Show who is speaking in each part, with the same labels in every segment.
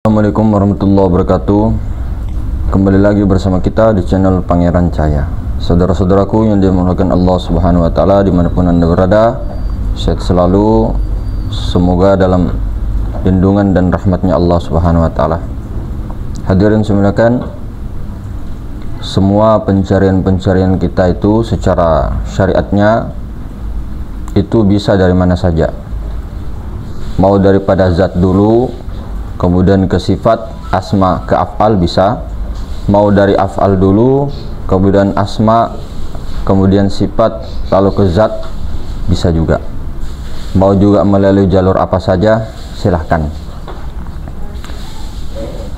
Speaker 1: Assalamualaikum warahmatullahi wabarakatuh. Kembali lagi bersama kita di channel Pangeran Cahaya. Saudara-saudaraku yang dimuliakan Allah Subhanahu wa taala dimanapun Anda berada, sehat selalu, semoga dalam lindungan dan rahmatnya Allah Subhanahu wa taala. Hadirin semuanya, semua pencarian kita itu secara syariatnya itu bisa dari mana saja. Mau daripada zat dulu, kemudian ke sifat, asma ke af'al bisa. Mau dari af'al dulu, kemudian asma, kemudian sifat, lalu ke zat, bisa juga. Mau juga melalui jalur apa saja, silahkan.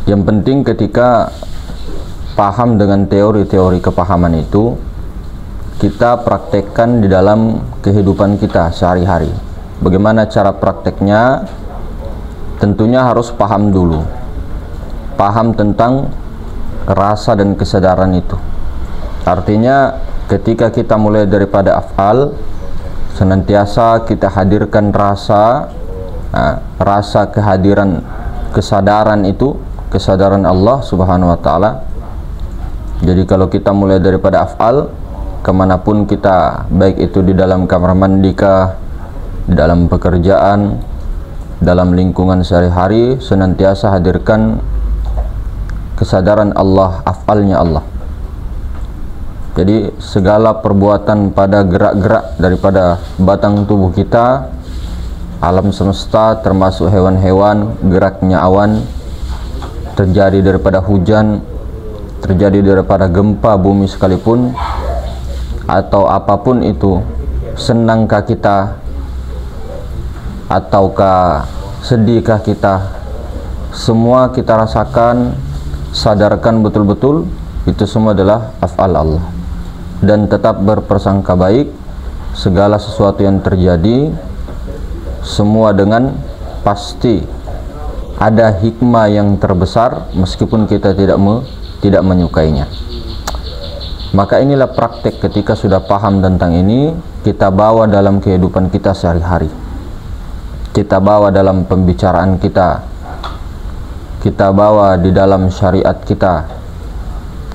Speaker 1: Yang penting ketika paham dengan teori-teori kepahaman itu, kita praktekkan di dalam kehidupan kita sehari-hari. Bagaimana cara prakteknya? Tentunya harus paham dulu, paham tentang rasa dan kesadaran itu. Artinya ketika kita mulai daripada af'al, senantiasa kita hadirkan rasa, rasa kehadiran kesadaran itu, kesadaran Allah Subhanahu wa taala. Jadi kalau kita mulai daripada af'al, kemanapun kita, baik itu di dalam kamar mandi kah, di dalam pekerjaan, dalam lingkungan sehari-hari, senantiasa hadirkan kesadaran Allah, af'alnya Allah. Jadi segala perbuatan pada gerak-gerak daripada batang tubuh kita, alam semesta termasuk hewan-hewan, geraknya awan, terjadi daripada hujan, terjadi daripada gempa bumi sekalipun, atau apapun itu, senangkah kita ataukah sedihkah kita, semua kita rasakan, sadarkan betul-betul, itu semua adalah af'al Allah. Dan tetap berprasangka baik, segala sesuatu yang terjadi semua dengan pasti ada hikmah yang terbesar, meskipun kita tidak menyukainya. Maka inilah praktek ketika sudah paham tentang ini, kita bawa dalam kehidupan kita sehari-hari, kita bawa dalam pembicaraan kita bawa di dalam syariat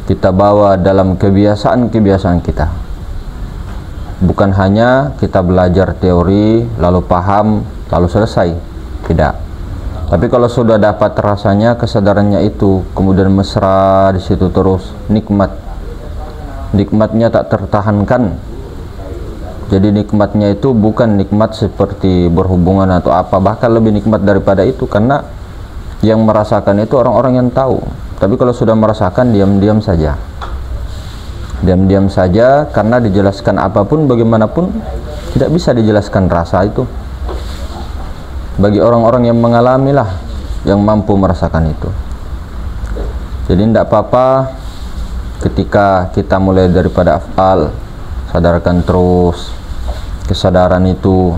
Speaker 1: kita bawa dalam kebiasaan-kebiasaan kita. Bukan hanya kita belajar teori lalu paham lalu selesai, tidak. Tapi kalau sudah dapat rasanya, kesadarannya itu, kemudian mesra di situ terus, nikmatnya tak tertahankan. Jadi nikmatnya itu bukan nikmat seperti berhubungan atau apa, bahkan lebih nikmat daripada itu, karena yang merasakan itu orang-orang yang tahu. Tapi kalau sudah merasakan, diam-diam saja, karena dijelaskan apapun, bagaimanapun, tidak bisa dijelaskan rasa itu. Bagi orang-orang yang mengalami lah, yang mampu merasakan itu. Jadi tidak apa-apa ketika kita mulai daripada af'al, sadarkan terus kesadaran itu.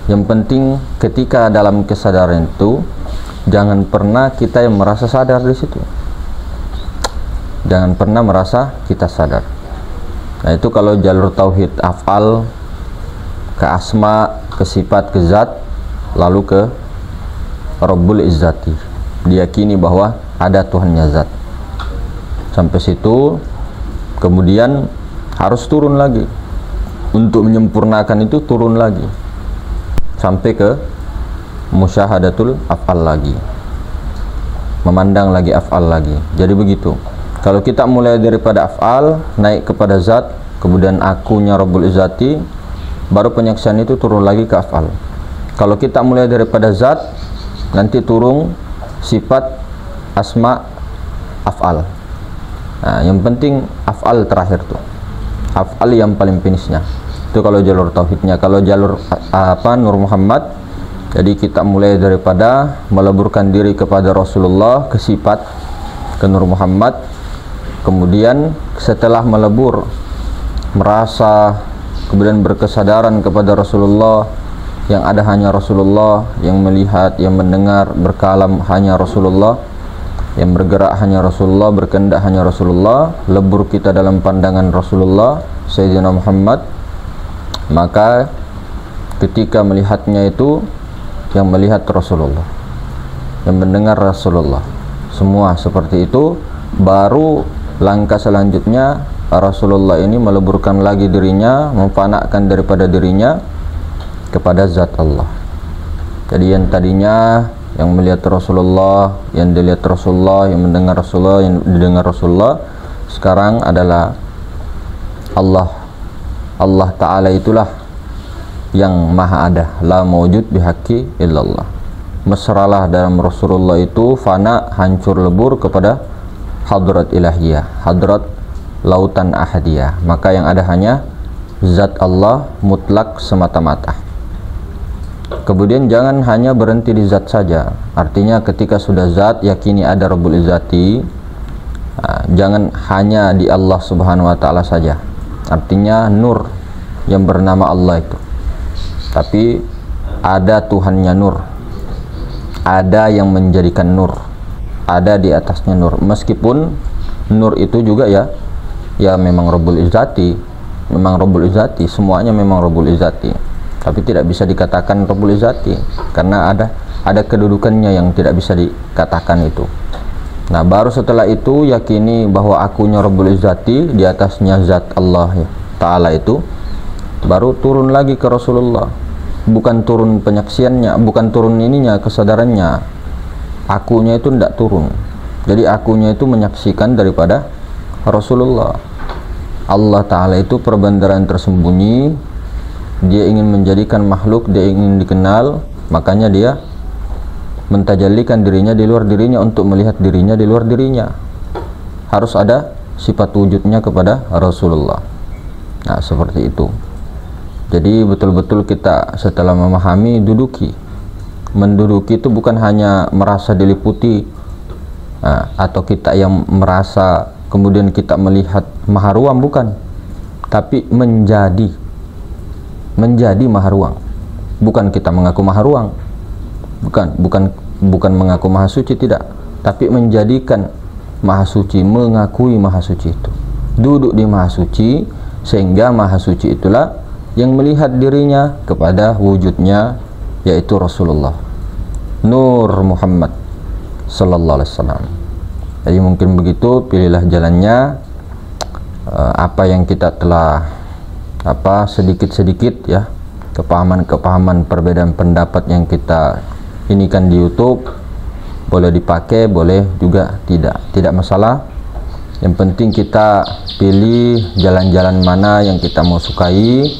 Speaker 1: Yang penting ketika dalam kesadaran itu, jangan pernah kita yang merasa sadar di situ. Jangan pernah merasa kita sadar. Nah itu kalau jalur tauhid af'al, ke asma, ke sifat, ke zat, lalu ke Rabbul Izzati, diyakini bahwa ada Tuhannya zat. Sampai situ, kemudian harus turun lagi. Untuk menyempurnakan itu turun lagi sampai ke musyahadatul af'al lagi, memandang lagi af'al lagi. Jadi begitu. Kalau kita mulai daripada af'al, naik kepada zat, kemudian akunya Rabbul Izzati, baru penyaksian itu turun lagi ke af'al. Kalau kita mulai daripada zat, nanti turun sifat, asma, af'al. Nah, yang penting af'al terakhir tuh, af'al yang paling finishnya. Itu kalau jalur tauhidnya. Kalau jalur Nur Muhammad, jadi kita mulai daripada meleburkan diri kepada Rasulullah, ke sifat, ke Nur Muhammad. Kemudian setelah melebur, merasa, kemudian berkesadaran kepada Rasulullah, yang ada hanya Rasulullah, yang melihat, yang mendengar, berkalam hanya Rasulullah, yang bergerak hanya Rasulullah, berkehendak hanya Rasulullah, lebur kita dalam pandangan Rasulullah Sayyidina Muhammad. Maka ketika melihatnya itu, yang melihat Rasulullah, yang mendengar Rasulullah. Semua seperti itu. Baru langkah selanjutnya Rasulullah ini meleburkan lagi dirinya, memfanakkan daripada dirinya kepada zat Allah. Jadi yang tadinya yang melihat Rasulullah, yang dilihat Rasulullah, yang mendengar Rasulullah, yang didengar Rasulullah, sekarang adalah Allah. Allah Ta'ala itulah yang maha ada, la mawjud bihaqqi illallah. Mesralah dalam Rasulullah itu fana, hancur lebur kepada hadrat ilahiyah, hadrat lautan ahadiyah. Maka yang ada hanya zat Allah mutlak semata-mata. Kemudian jangan hanya berhenti di zat saja. Artinya ketika sudah zat, yakini ada Rabbul Izzati. Jangan hanya di Allah Subhanahu wa Ta'ala saja. Artinya nur yang bernama Allah itu. Tapi ada Tuhannya nur. Ada yang menjadikan nur. Ada di atasnya nur. Meskipun nur itu juga ya memang Rabbul Izzati. Memang Rabbul Izzati, semuanya memang Rabbul Izzati. Tapi tidak bisa dikatakan Rabbul Izzati karena ada kedudukannya yang tidak bisa dikatakan itu. Nah, baru setelah itu yakini bahwa akunya Rabbul Izzati, di atasnya zat Allah ya, Ta'ala itu, baru turun lagi ke Rasulullah. Bukan turun penyaksiannya, bukan turun ininya, kesadarannya. Akunya itu tidak turun. Jadi akunya itu menyaksikan daripada Rasulullah. Allah Ta'ala itu perbendaharaan tersembunyi. Dia ingin menjadikan makhluk, dia ingin dikenal, makanya dia mentajallikan dirinya di luar dirinya untuk melihat dirinya di luar dirinya. Harus ada sifat wujudnya kepada Rasulullah. Nah, seperti itu. Jadi betul-betul kita setelah memahami, menduduki itu bukan hanya merasa diliputi, atau kita yang merasa kemudian kita melihat maha ruang, bukan, tapi menjadi maha ruang. Bukan kita mengaku maha ruang, bukan mengaku maha suci, tidak, tapi menjadikan maha suci, mengakui maha suci itu, duduk di maha suci, sehingga maha suci itulah yang melihat dirinya kepada wujudnya, yaitu Rasulullah Nur Muhammad sallallahu alaihi wasallam. Jadi mungkin begitu, pilihlah jalannya. Apa yang kita telah sedikit-sedikit ya, kepahaman perbedaan pendapat yang kita inikan di YouTube, boleh dipakai, boleh juga tidak masalah. Yang penting kita pilih jalan-jalan mana yang kita mau sukai.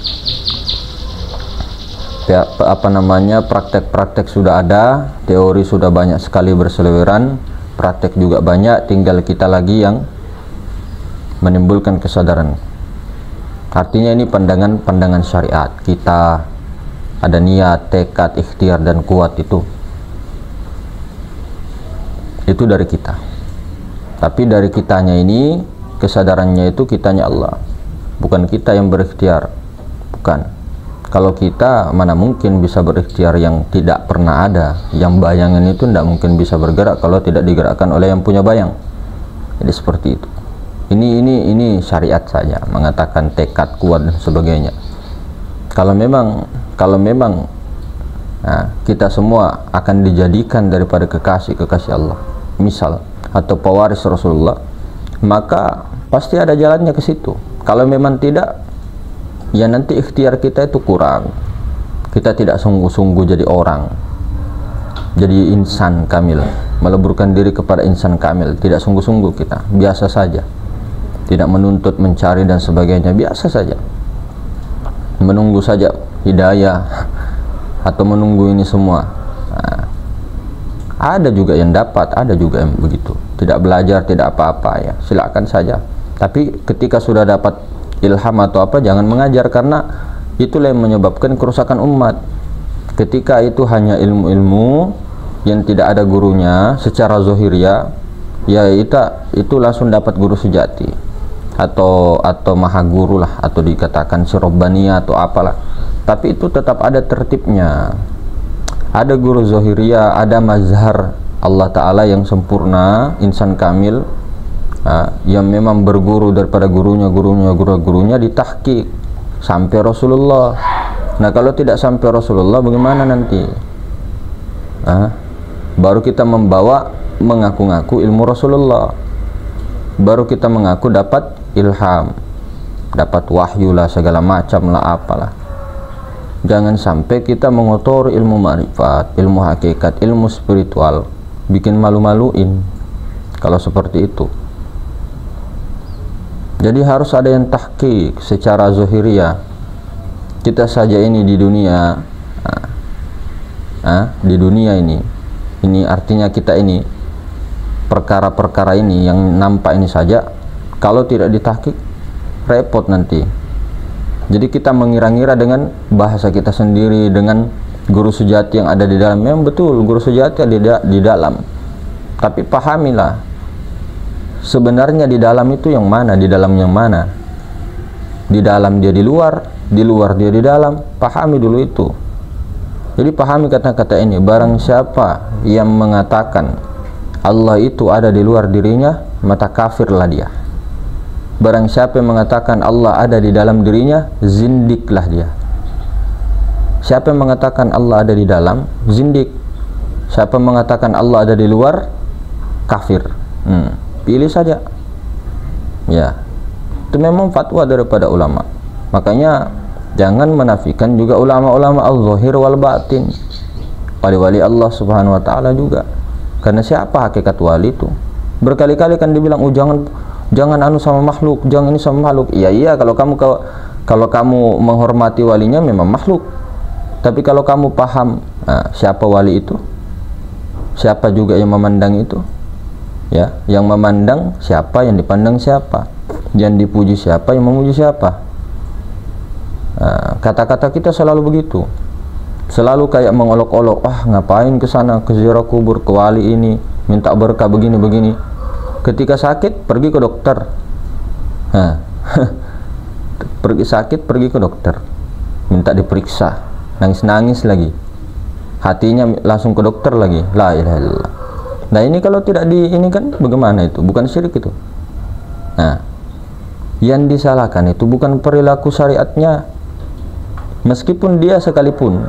Speaker 1: Praktek-praktek sudah ada, teori sudah banyak sekali berseliweran, praktek juga banyak, tinggal kita lagi yang menimbulkan kesadaran. Artinya ini pandangan syariat. Kita ada niat, tekad, ikhtiar dan kuat, itu dari kita. Tapi dari kitanya ini, kesadarannya itu kitanya Allah, bukan kita yang berikhtiar, bukan. Kalau kita mana mungkin bisa berikhtiar yang tidak pernah ada, yang bayangan itu tidak mungkin bisa bergerak kalau tidak digerakkan oleh yang punya bayang. Jadi seperti itu. Ini syariat saja mengatakan tekad kuat dan sebagainya. Kalau memang kita semua akan dijadikan daripada kekasih Allah, misal, atau pewaris Rasulullah, maka pasti ada jalannya ke situ. Kalau memang tidak, ya nanti ikhtiar kita itu kurang. Kita tidak sungguh-sungguh jadi orang, jadi insan kamil, meleburkan diri kepada insan kamil. Tidak sungguh-sungguh kita, biasa saja, tidak menuntut, mencari dan sebagainya, biasa saja, menunggu saja hidayah atau menunggu ini semua. Ada juga yang dapat, ada juga yang begitu, tidak belajar, tidak apa-apa, ya silakan saja. Tapi ketika sudah dapat ilham atau apa, jangan mengajar, karena itulah yang menyebabkan kerusakan umat. Ketika itu hanya ilmu-ilmu yang tidak ada gurunya secara zohiriyah, ya itu langsung dapat guru sejati atau maha guru lah, atau dikatakan sirobbaniyah atau apalah. Tapi itu tetap ada tertibnya. Ada guru zohiriyah, ada mazhar Allah Ta'ala yang sempurna, insan kamil, yang memang berguru daripada gurunya ditahqiq sampai Rasulullah. Nah, kalau tidak sampai Rasulullah bagaimana nanti? baru kita membawa mengaku-ngaku ilmu Rasulullah, baru kita mengaku dapat ilham, dapat wahyu lah, segala macam lah, apalah. Jangan sampai kita mengotori ilmu ma'rifat, ilmu hakikat, ilmu spiritual, bikin malu-maluin kalau seperti itu. Jadi harus ada yang tahqiq secara zahiriyah. Kita saja ini di dunia, di dunia ini artinya kita ini, perkara-perkara ini yang nampak ini saja, kalau tidak ditahqiq repot nanti. Jadi kita mengira-ngira dengan bahasa kita sendiri, dengan guru sejati yang ada di dalam. Memang betul guru sejati ada di dalam, tapi pahamilah sebenarnya di dalam itu yang mana, di dalam yang mana. Di dalam dia di luar dia di dalam. Pahami dulu itu. Jadi pahami kata-kata ini. Barang siapa yang mengatakan Allah itu ada di luar dirinya, maka kafirlah dia. Barang siapa yang mengatakan Allah ada di dalam dirinya, zindiklah dia. Siapa yang mengatakan Allah ada di dalam, zindik. Siapa yang mengatakan Allah ada di luar, kafir. Pilih saja. Ya, itu memang fatwa daripada ulama. Makanya jangan menafikan juga ulama-ulama al-zahir wal batin, wali-wali Allah subhanahu wa ta'ala juga. Karena siapa hakikat wali itu? Berkali-kali kan dibilang, oh jangan anu sama makhluk, jangan ini sama makhluk. Iya, kalau kamu menghormati walinya memang makhluk. Tapi kalau kamu paham siapa wali itu, siapa juga yang memandang itu, ya, yang memandang siapa, yang dipandang siapa, yang dipuji siapa, yang memuji siapa. Kata-kata kita selalu begitu, selalu kayak mengolok-olok, ngapain ke sana, ke ziarah kubur, ke wali ini, minta berkah begini-begini. Ketika sakit pergi ke dokter, pergi sakit pergi ke dokter, minta diperiksa, nangis-nangis lagi, hatinya langsung ke dokter lagi. La ilaha illallah. Nah ini kalau tidak ini kan bagaimana itu? Bukan syirik itu. Nah, yang disalahkan itu bukan perilaku syariatnya. Meskipun dia sekalipun,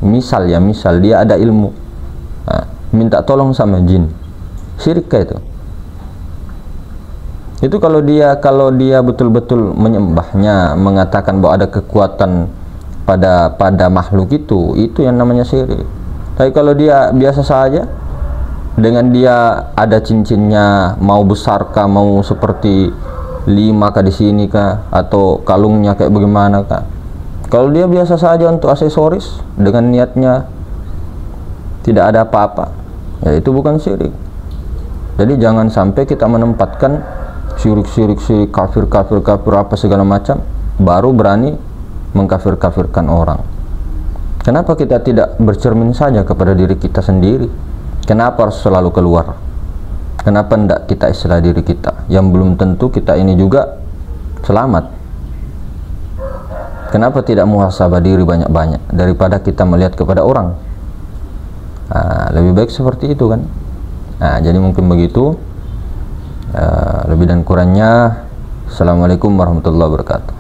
Speaker 1: misal dia ada ilmu, minta tolong sama jin, syirik itu. Itu kalau dia betul-betul menyembahnya, mengatakan bahwa ada kekuatan pada makhluk itu yang namanya syirik. Tapi kalau dia biasa saja, dengan dia ada cincinnya, mau besar kah, mau seperti 5 kah di sini kah, atau kalungnya kayak bagaimana kah, kalau dia biasa saja untuk aksesoris dengan niatnya tidak ada apa-apa, ya itu bukan syirik. Jadi jangan sampai kita menempatkan syirik, kafir apa segala macam, baru berani mengkafir-kafirkan orang. Kenapa kita tidak bercermin saja kepada diri kita sendiri? Kenapa harus selalu keluar? Kenapa tidak kita islah diri kita, yang belum tentu kita ini juga selamat? Kenapa tidak muhasabah diri banyak-banyak daripada kita melihat kepada orang? Lebih baik seperti itu kan. Jadi mungkin begitu. Lebih dan kurangnya, Assalamualaikum warahmatullahi wabarakatuh.